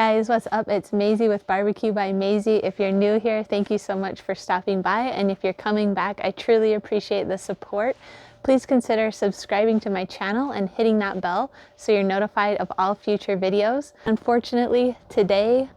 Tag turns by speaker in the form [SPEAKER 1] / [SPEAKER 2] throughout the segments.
[SPEAKER 1] guys, what's up? It's Maisie with Barbecue by Maisie. If you're new here, thank you so much for stopping by, and if you're coming back, I truly appreciate the support. Please consider subscribing to my channel and hitting that bell so you're notified of all future videos. Unfortunately, today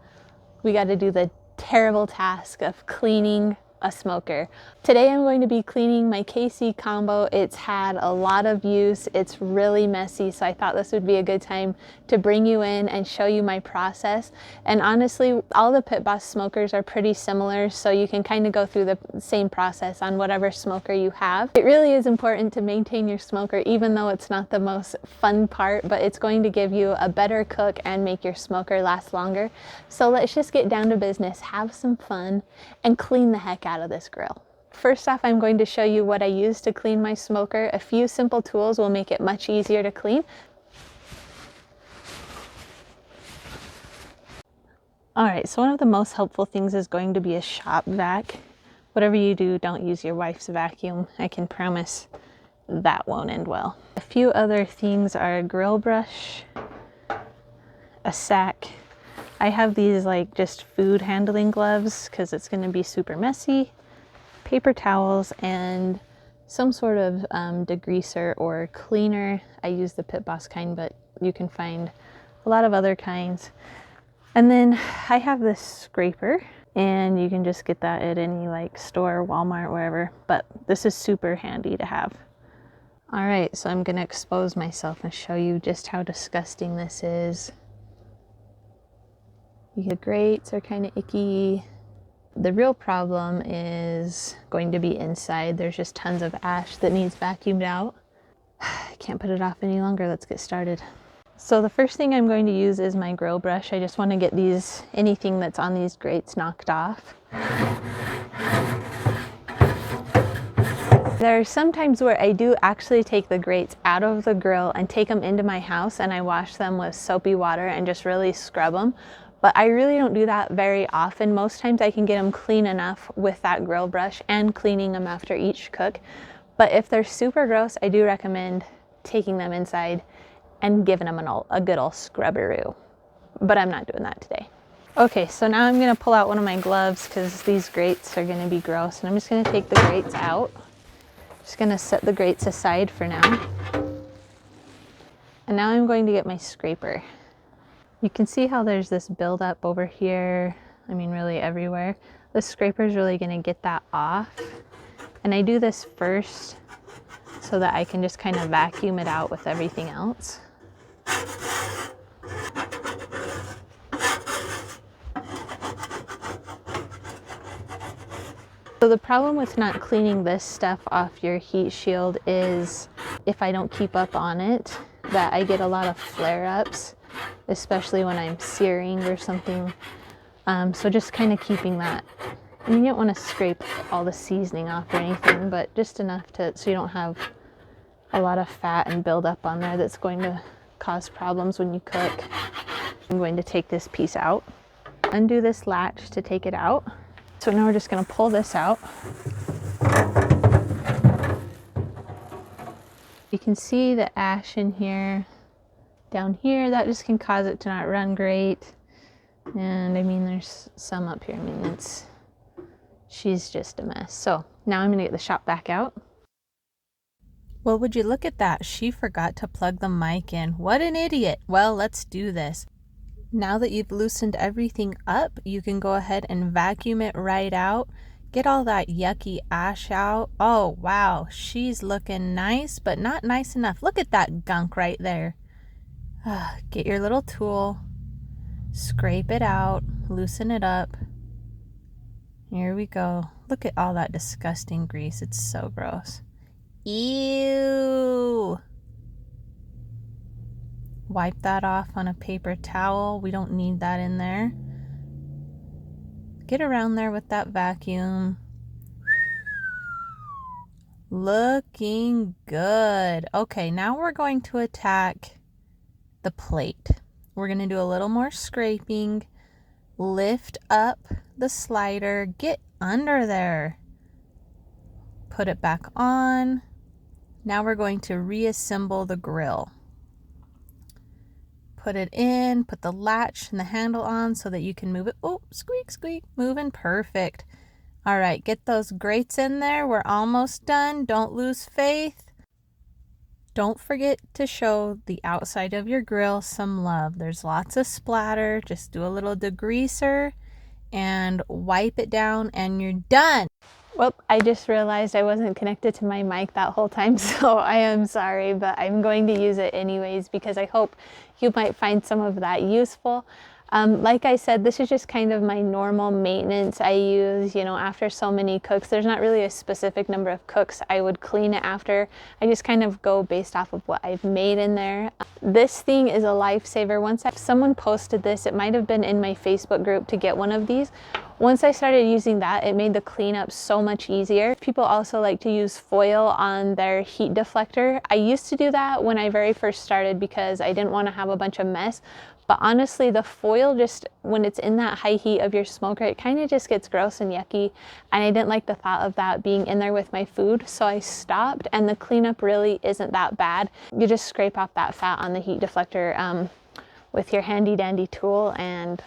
[SPEAKER 1] we got to do the terrible task of cleaning a smoker. Today I'm going to be cleaning my KC combo. It's had a lot of use. It's really messy, so I thought this would be a good time to bring you in and show you my process. And honestly, all the Pit Boss smokers are pretty similar, so you can kind of go through the same process on whatever smoker you have. It really is important to maintain your smoker, even though it's not the most fun part, but it's going to give you a better cook and make your smoker last longer. So let's just get down to business, have some fun, and clean the heck out of this grill. First off, I'm going to show you what I use to clean my smoker. A few simple tools will make it much easier to clean. Alright, so one of the most helpful things is going to be a shop vac. Whatever you do, don't use your wife's vacuum. I can promise that won't end well. A few other things are a grill brush, a sack. I have these like just food handling gloves because it's going to be super messy, paper towels, and some sort of degreaser or cleaner. I use the Pit Boss kind, but you can find a lot of other kinds. And then I have this scraper, and you can just get that at any like store, Walmart, wherever, but this is super handy to have. All right, so I'm going to expose myself and show you just how disgusting this is. The grates are kind of icky. The real problem is going to be inside. There's just tons of ash that needs vacuumed out. I can't put it off any longer. Let's get started. So the first thing I'm going to use is my grill brush. I just want to get anything that's on these grates knocked off. There are some times where I do actually take the grates out of the grill and take them into my house, and I wash them with soapy water and just really scrub them. But I really don't do that very often. Most times I can get them clean enough with that grill brush and cleaning them after each cook. But if they're super gross, I do recommend taking them inside and giving them a good old scrubberoo. But I'm not doing that today. Okay, so now I'm gonna pull out one of my gloves because these grates are gonna be gross. And I'm just gonna take the grates out. Just gonna set the grates aside for now. And now I'm going to get my scraper. You can see how there's this buildup over here. I mean, really everywhere. The scraper is really going to get that off. And I do this first so that I can just kind of vacuum it out with everything else. So the problem with not cleaning this stuff off your heat shield is if I don't keep up on it, that I get a lot of flare-ups, especially when I'm searing or something. So just kind of keeping that. I mean, you don't want to scrape all the seasoning off or anything, but just enough so you don't have a lot of fat and build up on there that's going to cause problems when you cook. I'm going to take this piece out, undo this latch to take it out. So now we're just going to pull this out. You can see the ash in here. Down here, that just can cause it to not run great. And I mean, there's some up here. I mean, she's just a mess. So now I'm gonna get the shop vac out. Well, would you look at that? She forgot to plug the mic in. What an idiot. Well, let's do this. Now that you've loosened everything up, you can go ahead and vacuum it right out. Get all that yucky ash out. Oh, wow. She's looking nice, but not nice enough. Look at that gunk right there. Get your little tool, scrape it out, loosen it up. Here we go. Look at all that disgusting grease. It's so gross. Ew. Wipe that off on a paper towel. We don't need that in there. Get around there with that vacuum. Looking good. Okay, now we're going to attack the plate. We're going to do a little more scraping. Lift up the slider. Get under there. Put it back on. Now we're going to reassemble the grill. put it in, put the latch and the handle on so that you can move it. Oh, squeak, squeak, moving, perfect. All right, get those grates in there. We're almost done. Don't lose faith. Don't forget to show the outside of your grill some love. There's lots of splatter. Just do a little degreaser and wipe it down and you're done. Well, I just realized I wasn't connected to my mic that whole time, so I am sorry, but I'm going to use it anyways because I hope you might find some of that useful. Like I said, this is just kind of my normal maintenance I use, you know, after so many cooks. There's not really a specific number of cooks I would clean it after. I just kind of go based off of what I've made in there. This thing is a lifesaver. Once someone posted this, it might have been in my Facebook group to get one of these. Once I started using that, it made the cleanup so much easier. People also like to use foil on their heat deflector. I used to do that when I very first started because I didn't want to have a bunch of mess. But honestly, the foil just, when it's in that high heat of your smoker, it kind of just gets gross and yucky. And I didn't like the thought of that being in there with my food. So I stopped, and the cleanup really isn't that bad. You just scrape off that fat on the heat deflector with your handy dandy tool, and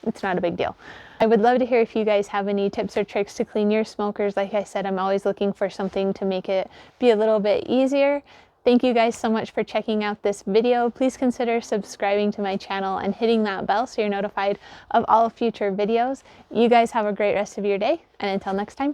[SPEAKER 1] it's not a big deal. I would love to hear if you guys have any tips or tricks to clean your smokers. Like I said, I'm always looking for something to make it be a little bit easier. Thank you guys so much for checking out this video. Please consider subscribing to my channel and hitting that bell so you're notified of all future videos. You guys have a great rest of your day, and until next time,